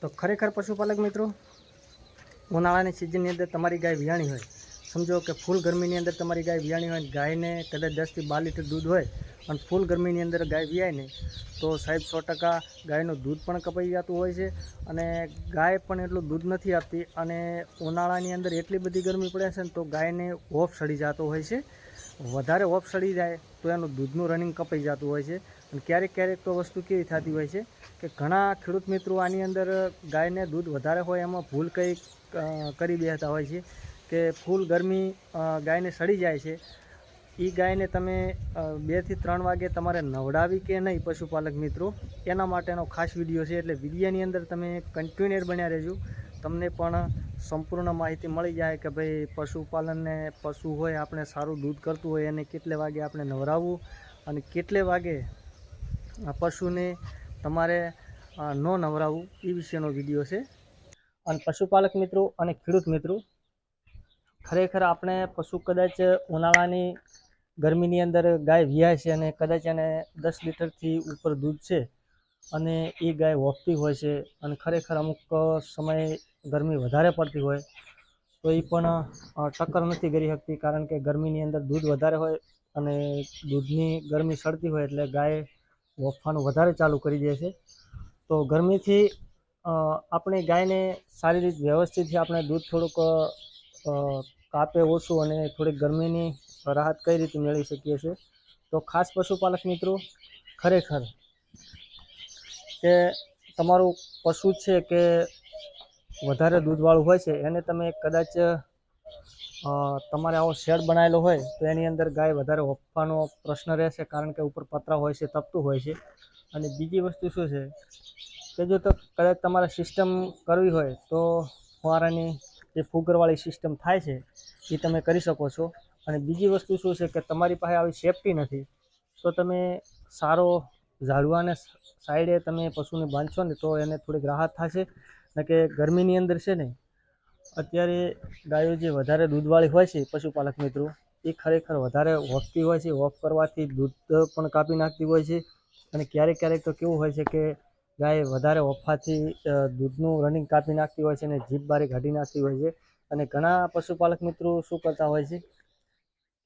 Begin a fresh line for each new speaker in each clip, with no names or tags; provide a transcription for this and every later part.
તો ખરેખર પશુપાલક મિત્રો, ઉનાળાની સિઝનની અંદર તમારી ગાય વિયાણી હોય, સમજો કે ફૂલ ગરમીની અંદર તમારી ગાય વિયાણી હોય, ગાયને કદાચ 10 થી 12 લીટર દૂધ હોય અને ફૂલ ગરમીની અંદર ગાય વિયાય ને તો સાહેબ 100% ગાયનું દૂધ પણ કપાઈ જતું હોય છે અને ગાય પણ એટલું દૂધ નથી આપતી અને ઉનાળાની અંદર એટલી બધી ગરમી પડે છે ને તો ગાયને ઓફ સડી જતો હોય છે. વધારે ઓફ સડી જાય તો એનું દૂધનું રનિંગ કપાઈ જતું હોય છે અને ક્યારેક ક્યારેક તો વસ્તુ કેવી થતી હોય છે કે ઘણા ખેડૂત મિત્રો આની અંદર ગાયને દૂધ વધારે હોય એમાં ભૂલ કંઈક કરી બેસતા હોય છે કે ફૂલ ગરમી ગાયને સડી જાય છે. એ ગાયને તમે 2 થી 3 વાગે તમારે નવડાવી કે નહીં પશુપાલક મિત્રો, એના માટેનો ખાસ વિડીયો છે. એટલે વિડીયોની અંદર તમે કન્ટિન્યુઅર બન્યા રહેજો, તમને પણ સંપૂર્ણ માહિતી મળી જાય કે ભાઈ પશુપાલનને પશુ હોય આપણે સારું દૂધ કરતું હોય એને કેટલે વાગે આપણે નવડાવવું અને કેટલે વાગે પશુને તમારે ન નવડાવવું એ વિશેનો વિડીયો છે. અને પશુપાલક મિત્રો અને ખેડૂત મિત્રો, ખરેખર આપણે પશુ કદાચ ઉનાળાની ગરમીની અંદર ગાય વિયાય છે અને કદાચ એને 10 લીટરથી ઉપર દૂધ છે અને એ ગાય વોપતી હોય છે અને ખરેખર અમુક સમયે ગરમી વધારે પડતી હોય તો એ પણ ટક્કર નથી કરી શકતી, કારણ કે ગરમીની અંદર દૂધ વધારે હોય અને દૂધની ગરમી સળતી હોય એટલે ગાય વોફવાનું વધારે ચાલુ કરી દે છે. તો ગરમીથી આપણે ગાયને સારી રીતે વ્યવસ્થિતથી આપણે દૂધ થોડુંક કાપે ઓછું અને થોડીક ગરમીની રાહત કઈ રીતે મેળવી શકીએ છીએ. તો ખાસ પશુપાલક મિત્રો, ખરેખર કે તમારું પશુ છે કે વધારે દૂધવાળું હોય છે એને તમે કદાચ તમારે આવો શેડ બનાવેલો હોય તો એની અંદર ગાય વધારે હોપવાનો પ્રશ્ન રહેશે, કારણ કે ઉપર પતરા હોય છે, તપતું હોય છે. અને બીજી વસ્તુ શું છે કે જો તો કદાચ તમારે સિસ્ટમ કરવી હોય તો ફુવારાની જે ફુગરવાળી સિસ્ટમ થાય છે એ તમે કરી શકો છો. અને બીજી વસ્તુ શું છે કે તમારી પાસે આવી સેફટી નથી તો તમે સારો ઝાડવાને સાઈડે તમે પશુને બાંધશો ને તો એને થોડીક રાહત થશે. ને કે ગરમીની અંદર છે ને અત્યારે ગાયો જે વધારે દૂધવાળી હોય છે પશુપાલક મિત્રો, એ ખરેખર વધારે વોફતી હોય છે. વોફ કરવાથી દૂધ પણ કાપી નાખતી હોય છે અને ક્યારેક ક્યારેક તો કેવું હોય છે કે ગાય વધારે વફાથી દૂધનું રનિંગ કાપી નાખતી હોય છે અને જીભ બારી કાઢી નાખતી હોય છે. અને ઘણા પશુપાલક મિત્રો શું કરતા હોય છે,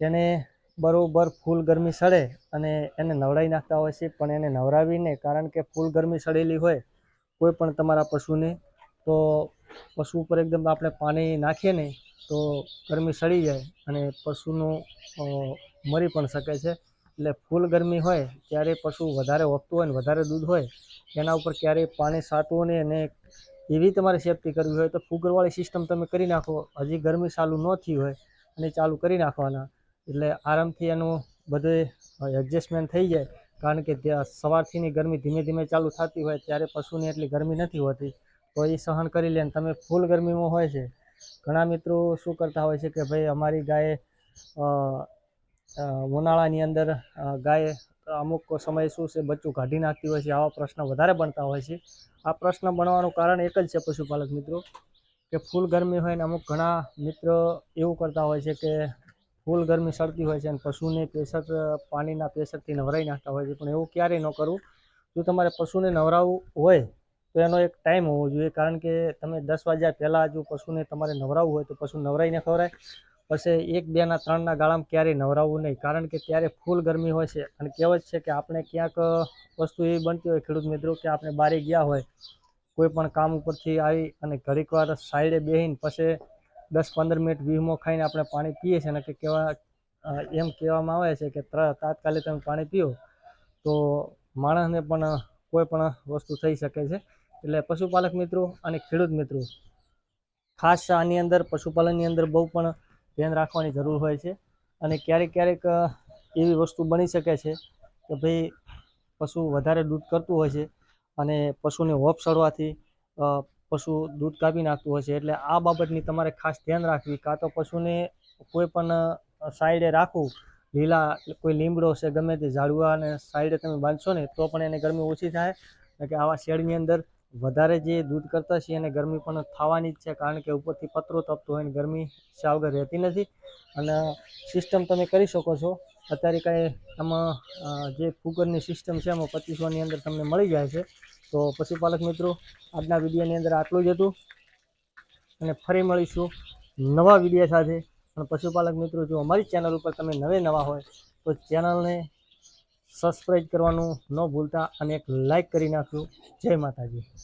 એને બરાબર ફૂલ ગરમી સડે અને એને નવડાવી નાખતા હોય છે, પણ એને નવડાવીને, કારણ કે ફૂલ ગરમી સડેલી હોય કોઈ પણ તમારા પશુને તો પશુ ઉપર એકદમ આપણે પાણી નાખીએ ને તો ગરમી સડી જાય અને પશુનું મરી પણ શકે છે. એટલે ફૂલ ગરમી હોય ત્યારે પશુ વધારે વોપતું હોય ને વધારે દૂધ હોય એના ઉપર ક્યારેય પાણી સાટવું નહીં. અને એવી તમારે સેફટી કરવી હોય તો ફુગરવાળી સિસ્ટમ તમે કરી નાખો. હજી ગરમી ચાલુ ન થઈ હોય અને ચાલુ કરી નાખવાના એટલે આરામથી એનું બધે એડજસ્ટમેન્ટ થઈ જાય, કારણ કે ત્યાં સવારથીની ગરમી ધીમે ધીમે ચાલુ થતી હોય ત્યારે પશુની એટલી ગરમી નથી હોતી તો એ સહન કરી લે. તમે ફૂલ ગરમીમાં હોય છે, ઘણા મિત્રો શું કરતા હોય છે કે ભાઈ અમારી ગાય ઉનાળાની અંદર ગાય અમુક સમય શું છે બચ્ચું કાઢી નાખતી હોય છે, આવા પ્રશ્ન વધારે બનતા હોય છે. આ પ્રશ્ન બનવાનું કારણ એક જ છે પશુપાલક મિત્રો, કે ફૂલ ગરમી હોય ને અમુક ઘણા મિત્રો એવું કરતા હોય છે કે ફૂલ ગરમી સળતી હોય છે અને પશુને પ્રેશર પાણીના પ્રેશરથી નવરાવી નાખતા હોય છે. પણ એવું ક્યારેય ન કરવું. જો તમારે પશુને નવરાવવું હોય તો એનો એક ટાઈમ હોવો જોઈએ, કારણ કે તમે 10 વાગ્યા પહેલાં જો પશુને તમારે નવરાવવું હોય તો પશુ નવરાઈને ખવડાય, પછી 1, 2 ના 3ના ગાળામાં ક્યારેય નવરાવવું નહીં, કારણ કે ત્યારે ફૂલ ગરમી હોય છે. અને કહેવત છે કે આપણે ક્યાંક વસ્તુ એવી બનતી હોય ખેડૂત મિત્રો કે આપણે બહાર ગયા હોય કોઈ પણ કામ ઉપરથી આવી અને ઘડીક વાર સાઈડે બેસીને પછી 10-15 મિનિટ વીમો ખાઈને આપણે પાણી પીએ છીએ ને કે એમ કહેવામાં આવે છે કે તાત્કાલિક તમે પાણી પીઓ તો માણસને પણ કોઈ પણ વસ્તુ થઈ શકે છે. એટલે પશુપાલક મિત્રો અને ખેડૂત મિત્રો, ખાસ આની અંદર પશુપાલનની અંદર બહુ પણ ધ્યાન રાખવાની જરૂર હોય છે. અને ક્યારેક ક્યારેક એવી વસ્તુ બની શકે છે કે ભાઈ પશુ વધારે દૂધ કરતું હોય છે અને પશુને હોપ સડવાથી પશુ દૂધ કાપી નાખતું હોય છે. એટલે આ બાબતની તમારે ખાસ ધ્યાન રાખવી. કાં તો પશુને કોઈ પણ સાઈડે રાખવું, લીલા કોઈ લીમડો છે ગમે તે ઝાડવાને સાઈડે તમે બાંધશો ને તો પણ એને ગરમી ઓછી થાય. કે આવા શેડની અંદર વધારે જે દૂધ કરતા છે એને ગરમી પણ થવાની જ છે, કારણ કે ઉપરથી પતરો તપતો હોય ને ગરમી શા વગર રહેતી નથી. અને સિસ્ટમ તમે કરી શકો છો અત્યારે કાંઈ આમાં જે ફુગરની સિસ્ટમ છે એમાં 2500ની અંદર તમને મળી જાય છે. તો તો પશુપાલક મિત્રો, આજના વિડીયોની અંદર આટલું જ હતું અને ફરી મળીશું નવા વિડીયો સાથે. પણ પશુપાલક મિત્રો, જો અમારી ચેનલ ઉપર તમે નવા હોય તો ચેનલને સબસ્ક્રાઈબ કરવાનું ન ભૂલતા અને એક લાઈક કરી નાખજો. જય માતાજી.